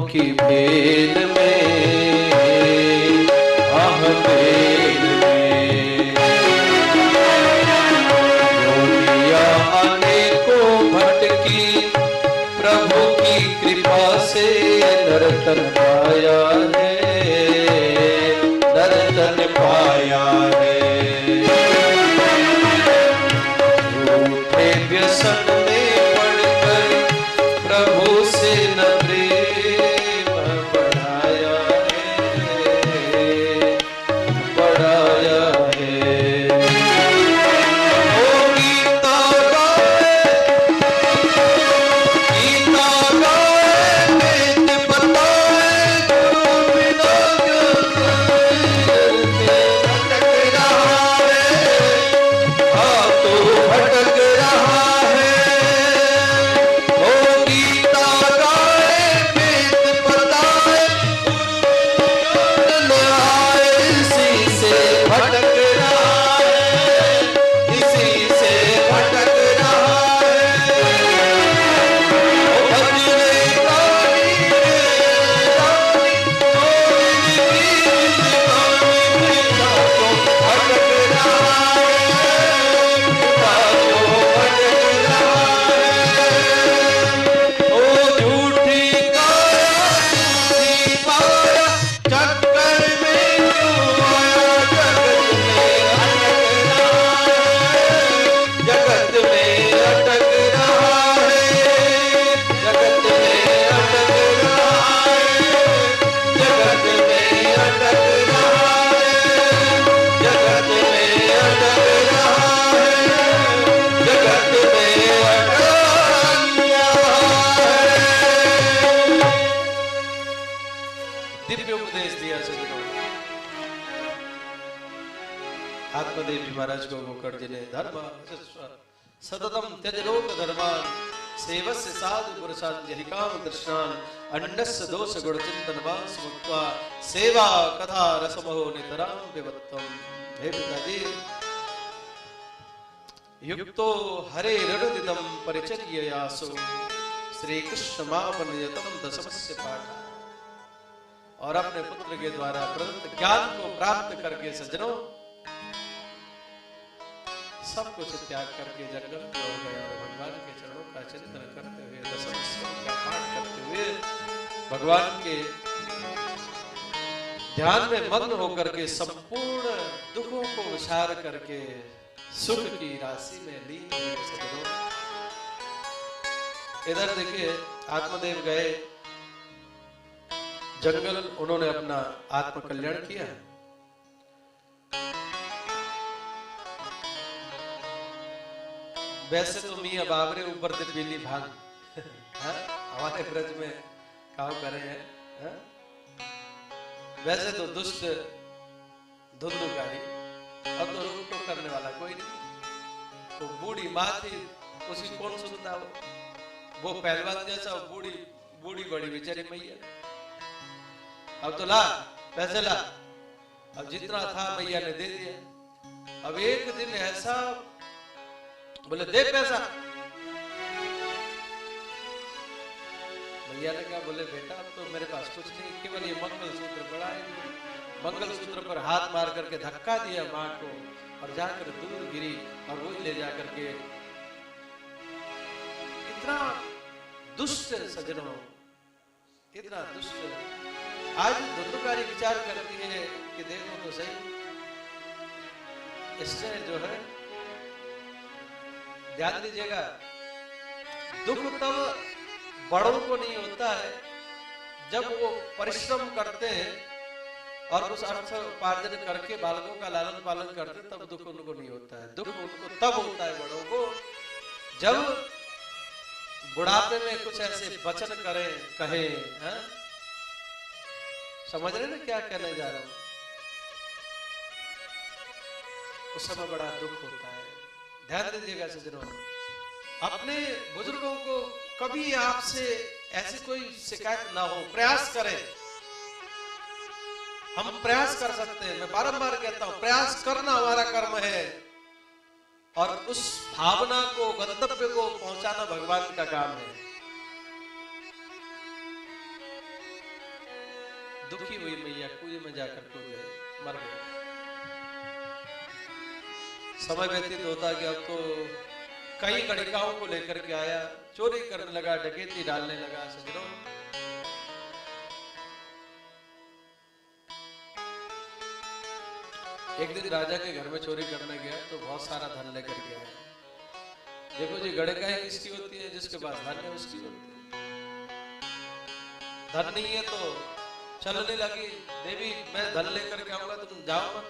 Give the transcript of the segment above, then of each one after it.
की भेल में, आह भेल में योनिया अनेकों भटकी, प्रभु की कृपा से नर्तन पाया है, नर्तन पाया है। झूठे व्यसन में पड़कर प्रभु से न प्रेम बढ़ाया है, बढ़ाया है। ओ गीता गाए, गीता गाए, वेद बताए, गुरु बिना ज्ञान के भटक रहा है, हाँ तू भटक रहा है। ओ गीता गाए, वेद बताए, गुरु ज्ञान आए, इसी से भटक रहा है, इसी से भटक रहा है। ओ भजने रानी रानी, गोविंद की रानी, तो भटक रहा है, तो भटक रहा है। ओ झूठी काया, झूठी माया, चक्कर में क्यों आया, जगत में अटक रहा है, जगत में अटक रहा है, जगत में अटक रहा है, जगत में अटक रहा है, जगत में अटक रहा है। दिव्य उपदेश दिया सज्जनों। आत्मदेव जी महाराज को मुखर जी ने धर्म सततम त्यज लोक धर्मान, सेवस्य साधु पुरुषान जहिकाम दर्शनान, अंडस्य दोष गुण चिंतन वास मुक्त्वा, सेवा कथा रसमहो नितराम विवत्तम। हे पिताजी, युक्तो हरे रणदिदम परिचर्ययासो, श्री कृष्ण मामनियतम दशमस्य पाठा। और अपने पुत्र के द्वारा प्रदत्त ज्ञान को प्राप्त करके सज्जनों सब कुछ त्याग करके जंगल की ओर गया और भगवान के चरणों का चिंतन करते हुए दशम स्कंद का पाठ करते हुए भगवान के ध्यान में मग्न होकर के संपूर्ण दुखों को विचार करके सुख की राशि में लीन हुए सज्जनों। इधर देखिए, आत्मदेव गए जंगल, उन्होंने अपना आत्म कल्याण किया। वैसे तो मियां बाबरे ऊपर से पीली भांग हमारे ब्रज में काम करे हैं। वैसे तो दुष्ट धुंधुकारी, अब तो उनको करने वाला कोई नहीं। तो बूढ़ी माँ थी, उसी कौन सुनता वो पहलवान जैसा, बूढ़ी बूढ़ी बड़ी बेचारी मैया। अब तो ला पैसे ला, अब जितना था मैया ने दे दिया। अब एक दिन ऐसा बोले दे पैसा, भैया ने कहा, बोले बेटा अब तो मेरे पास कुछ नहीं, केवल ये मंगलसूत्र पड़ा है। मंगलसूत्र पर हाथ मार करके धक्का दिया माँ को और जाकर दूर गिरी और वो ले जाकर के। इतना दुष्ट सज्जनों, इतना दुष्ट। आज धुंधुकारी विचार करती है कि देखो तो सही, इससे जो है ध्यान दीजिएगा, दुख तब बड़ों को नहीं होता है जब वो परिश्रम करते हैं और उस अर्थ उपार्जन करके बालकों का लालन पालन करते हैं, तब दुख उनको नहीं होता है। दुख उनको तब होता है बड़ों को जब बुढ़ापे में कुछ ऐसे वचन करें कहे, हैं? समझ रहे ना क्या कहने जा रहा हूं? उस समय बड़ा दुख होता है। ध्यान दीजिएगा सज्जनों, अपने बुजुर्गों को कभी आपसे ऐसी कोई शिकायत ना हो, प्रयास करें। हम प्रयास कर सकते हैं, मैं बारंबार कहता हूं, प्रयास करना हमारा कर्म है और उस भावना को, गंतव्य को पहुंचाना भगवान का काम है। दुखी हुई मैया कुएं में जाकर कूद गए, मर गए। समय व्यतीत होता गया, अब तो कई गणिकाओं को लेकर के आया, चोरी करने लगा, डकैती डालने लगा। सजनों, एक दिन राजा के घर में चोरी करने गया तो बहुत सारा धन लेकर के आया। देखो जी, गणिकाएं किसकी होती है? जिसके पास धन है उसकी होती है। धन नहीं है तो चलने लगी, देवी मैं धन लेकर के आऊंगा, तुम जाओ मत।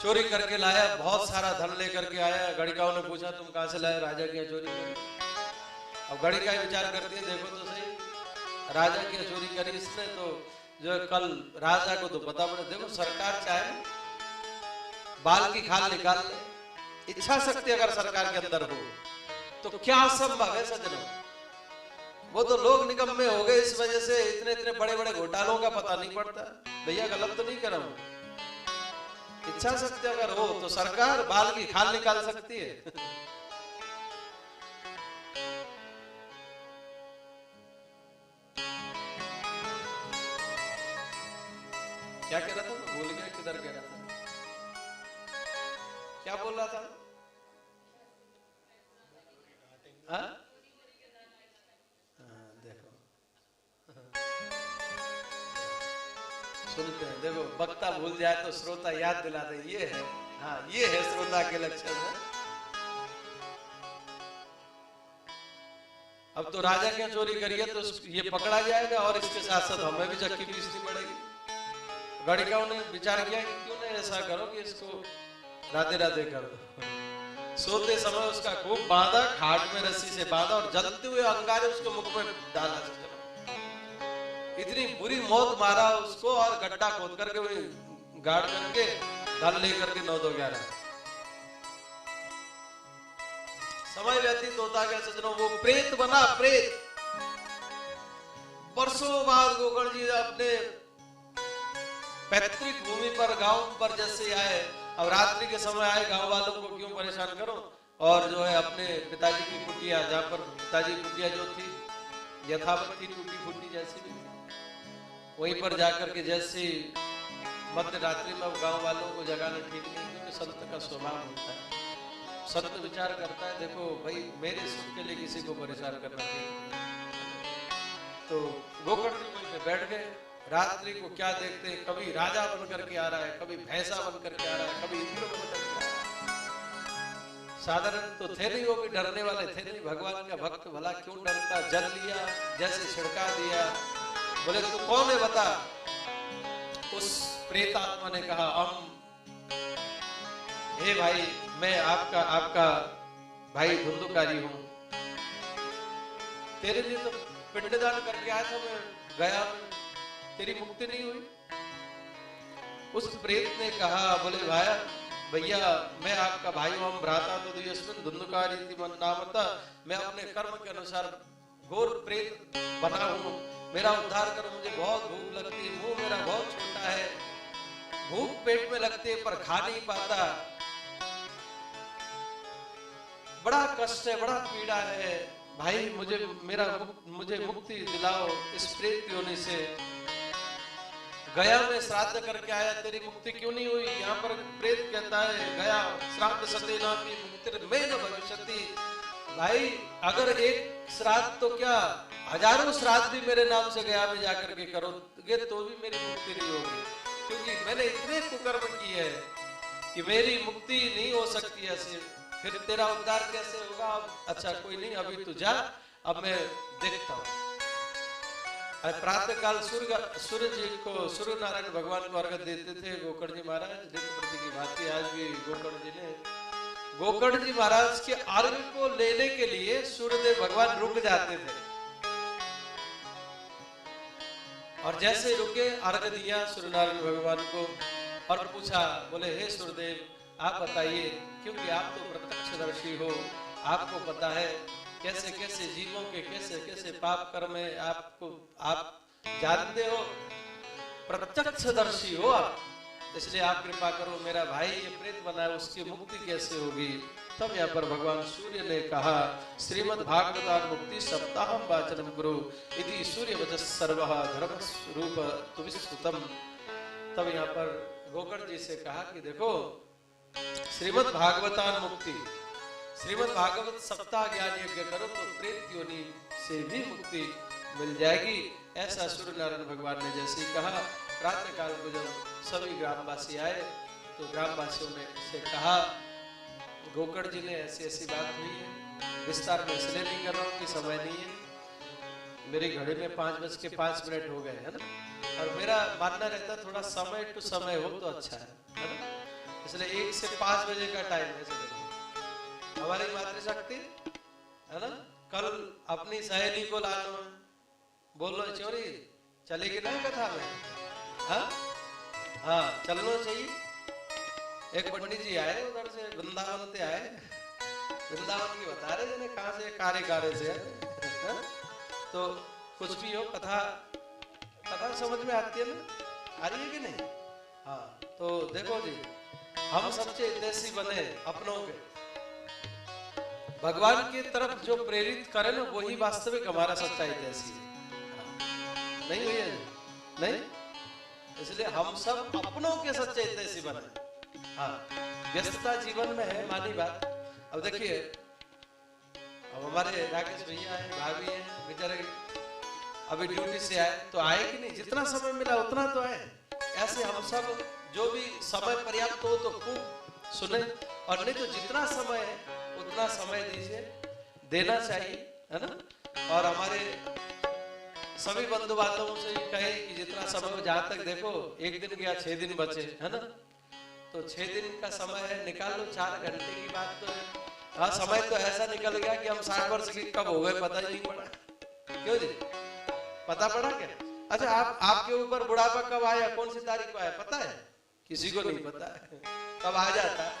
चोरी करके लाया, बहुत सारा धन लेकर के आया। गणिकाओं ने पूछा तुम कहां से लाए? राजा की चोरी कर। अब गणिकाएं विचार करती है, देखो तो सही, राजा की चोरी करी इसने, तो जो कल राजा को तो पता पड़े। देखो, सरकार चाहे बाल की खाल निकाल ले, इच्छा शक्ति अगर सरकार के अंदर हो तो क्या असंभव है सज्जनों। वो तो लोग निकम्मे हो गए इस वजह से, इतने इतने बड़े बड़े घोटालों का पता नहीं पड़ता। भैया गलत तो नहीं कर रहा हूं, इच्छा शक्ति अगर हो तो सरकार बाल की खाल निकाल सकती है। क्या कह रहा था? मैं भूल गया किधर कह रहा था, क्या बोल रहा था? हाँ? देखो सुनते हैं, देखो वक्ता भूल जाए तो श्रोता याद दिलाते, ये है। हाँ, ये है श्रोता के लक्षण है। अब तो राजा क्या चोरी करिए तो ये पकड़ा जाएगा और इसके साथ साथ हमें भी चक्की पीसनी पड़ेगी। गणिकाओं ने विचार किया कि क्यों नहीं ऐसा करो कि इसको राधे राधे कर दो। सोते समय उसका खूब बांधा, खाट में रस्सी से बांधा और जलते हुए अंगारे उसको मुख में डाला। इतनी बुरी मौत मारा उसको और गड्ढा खोद करके गाड़ करके धन लेकर के 9-2-11 समय व्यतीत होता गया सज्जनों। वो प्रेत बना, प्रेत। वर्षों बाद गोकर्ण जी अपने पैतृक भूमि पर, गांव पर जैसे आए, अब रात्रि के समय आए, गांव वालों को क्यों परेशान करो, और जो है अपने पिताजी की कुटिया, जहाँ पर पिताजी की कुटिया जो थी यथावत थी, टूटी फूटी जैसी भी, वहीं पर जाकर के जैसे मध्य रात्रि में गांव वालों को जगाना ठीक नहीं, क्योंकि संत का स्वभाव होता है। संत विचार करता है, देखो भाई मेरे सुख के लिए किसी को परेशान करना ठीक। तो गोकर्ण जी वहीं पे बैठ गए। रात्रि को क्या देखते हैं, कभी राजा बन करके आ रहा है, कभी भैंसा बन करके आ रहा है, कभी इंद्र बन करके आ रहा है। साधारण तो थे नहीं, वो भी डरने वाले थे नहीं। भगवान का भक्त भला क्यों डरता? जल लिया, जैसे छिड़का दिया। बोले तू कौन है बता? उस प्रेतात्मा ने कहा, हे भाई, मैं आपका भाई धुंधुकारी हूं। तेरे लिए तो पिंडदान करके आया था, मैं गया, तेरी मुक्ति नहीं हुई। उस प्रेत ने कहा, बोले भैया मैं आपका भाई हूं, भ्राता तो यस्मिन् धुंधुकारी नामता। मैं अपने कर्म के अनुसार घोर प्रेत बना हूं, मेरा उद्धार करो, मुझे बहुत भूख लगती है, मुंह मेरा बहुत छोटा है, भूख पेट में लगती है पर खा नहीं पाता, बड़ा कष्ट है, बड़ा पीड़ा है भाई, मुझे मुक्ति दिलाओ इस प्रेत योनि से। गया में श्राद्ध करके आया, तेरी मुक्ति क्यों नहीं हुई? यहाँ पर प्रेत कहता है, गया श्राद्ध सतेना की मुक्ति में न भविष्यति। भाई अगर एक श्राद्ध तो क्या हजारों श्राद्ध भी मेरे नाम से गया में जाकर के करोगे तो भी मेरी मुक्ति नहीं होगी, क्योंकि मैंने इतने कुकर्म किए हैं कि मेरी मुक्ति नहीं हो सकती ऐसे। फिर तेरा उद्धार कैसे होगा? अच्छा कोई नहीं, अभी तू जा, अब मैं देखता हूँ। प्रातः काल सूर्य जी को, सूर्य नारायण भगवान को अर्घ्य देते थे गोकर्ण जी महाराज। नित्य की भांति आज भी गोकर्ण जी महाराज के अर्घ्य को लेने के लिए सूर्यदेव भगवान रुक जाते थे, और जैसे रुके अर्घ्य दिया सूर्य नारायण भगवान को और पूछा, बोले हे सूर्यदेव आप बताइए, क्योंकि आप तो प्रत्यक्षदर्शी हो, आपको पता है कैसे कैसे जीवों के कैसे कैसे पाप कर्म है, आप जानते हो, प्रत्यक्षदर्शी हो आप, इसलिए आप कृपा करो, मेरा भाई ये प्रेत बना है, उसकी मुक्ति कैसे होगी? तब यहाँ पर भगवान सूर्य ने कहा श्रीमद् भागवतान मुक्ति सप्ताहम वाचनम गुरु इति सूर्य वचस सर्वः धर्म स्वरूप तुविस्तुतम। तब यहाँ पर गोकर्ण जी से कहा कि देखो श्रीमद् भागवतान मुक्ति, श्रीमद् भागवत सप्ताह ज्ञान यज्ञ करो तो प्रेत योनि से भी मुक्ति मिल जाएगी। ऐसा सूर्य नारायण भगवान ने जैसे ही कहा, प्रातः काल को जब सभी ग्रामवासी आए तो ग्रामवासियों ने इसे कहा गोकर्ण जी ने ऐसी ऐसी बात हुई है, विस्तार में इसलिए नहीं कर रहा हूँ कि समय नहीं है, मेरी घड़ी में 5:05 हो गए है ना, और मेरा मानना रहता है थोड़ा समय टू समय हो तो अच्छा है ना, इसलिए 1 से 5 बजे का टाइम है। हमारी मातृशक्ति है ना, कल अपनी सहेली को लाना, बोलो चोरी चलेगी ना कथा में, हाँ चलना चाहिए। एक पंडित जी आए उधर से वृंदावन से आए, वृंदावन की बता रहे जिन्हें कहाँ से कार्य से है? तो कुछ भी हो कथा कथा समझ में आती है ना, आ रही है कि नहीं? हाँ तो देखो जी, हम सच्चे हितैषी बने अपनों के, भगवान की तरफ जो प्रेरित करे ना वही वास्तविक हमारा सच्चा हितैषी है। नहीं हुई है? नहीं, इसलिए हम सब अपनों के सच्चे हितैषी बने। हाँ व्यस्तता जीवन में है मानी बात। अब देखिए अब हमारे राकेश भैया है, भाभी है, बेचारे अभी ड्यूटी से आए तो आए कि नहीं, जितना समय मिला उतना तो आए। ऐसे हम सब जो भी समय पर्याप्त हो तो खूब सुने, और नहीं तो जितना समय है उतना समय दीजिए, देना चाहिए है ना। और हमारे सभी बंधु बांधवों से कहे कि जितना समय, जहां तक देखो एक दिन गया 6 दिन बचे है ना, तो 6 दिन का समय है, निकाल लो। 4 घंटे की बात तो है। हाँ समय तो ऐसा निकल गया कि हम 60 वर्ष के कब हो गए पता ही नहीं पड़ा। क्यों जी, पता पड़ा क्या? अच्छा आपके ऊपर बुढ़ापा कब आया, कौन सी तारीख को आया पता है? किसी को नहीं पता है, कब आ जाता है